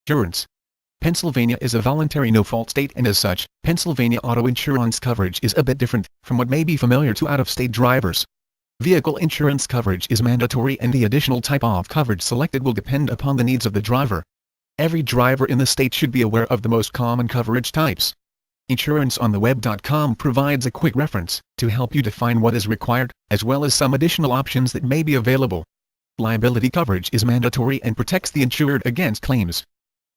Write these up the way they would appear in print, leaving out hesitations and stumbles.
Insurance. Pennsylvania is a voluntary no-fault state, and as such, Pennsylvania auto insurance coverage is a bit different from what may be familiar to out-of-state drivers. Vehicle insurance coverage is mandatory, and the additional type of coverage selected will depend upon the needs of the driver. Every driver in the state should be aware of the most common coverage types. InsuranceOnTheWeb.com provides a quick reference to help you define what is required, as well as some additional options that may be available. Liability coverage is mandatory and protects the insured against claims.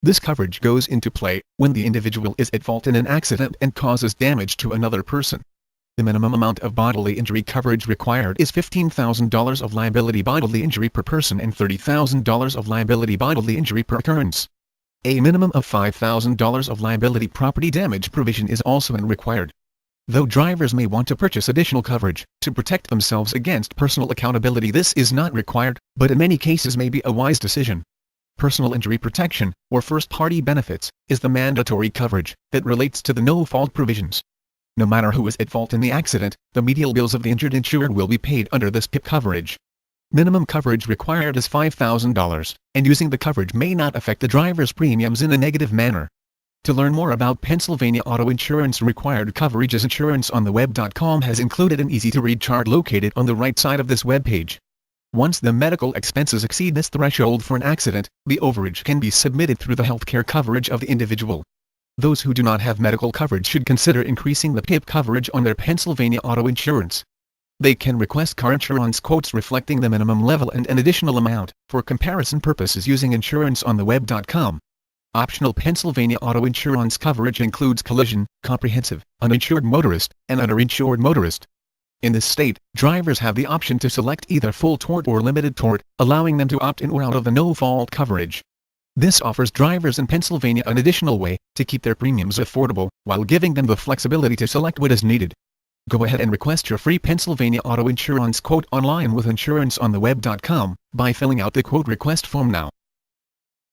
This coverage goes into play when the individual is at fault in an accident and causes damage to another person. The minimum amount of bodily injury coverage required is $15,000 of liability bodily injury per person and $30,000 of liability bodily injury per occurrence. A minimum of $5,000 of liability property damage provision is also required. Though drivers may want to purchase additional coverage to protect themselves against personal accountability, this is not required, but in many cases may be a wise decision. Personal injury protection, or first-party benefits, is the mandatory coverage that relates to the no-fault provisions. No matter who is at fault in the accident, the medial bills of the injured insured will be paid under this PIP coverage. Minimum coverage required is $5,000, and using the coverage may not affect the driver's premiums in a negative manner. To learn more about Pennsylvania auto insurance required coverages, InsuranceOnTheWeb.com has included an easy-to-read chart located on the right side of this webpage. Once the medical expenses exceed this threshold for an accident, the overage can be submitted through the healthcare coverage of the individual. Those who do not have medical coverage should consider increasing the PIP coverage on their Pennsylvania auto insurance. They can request car insurance quotes reflecting the minimum level and an additional amount for comparison purposes using InsuranceOnTheWeb.com. Optional Pennsylvania auto insurance coverage includes collision, comprehensive, uninsured motorist, and underinsured motorist. In this state, drivers have the option to select either full tort or limited tort, allowing them to opt in or out of the no-fault coverage. This offers drivers in Pennsylvania an additional way to keep their premiums affordable, while giving them the flexibility to select what is needed. Go ahead and request your free Pennsylvania auto insurance quote online with InsuranceOnTheWeb.com by filling out the quote request form now.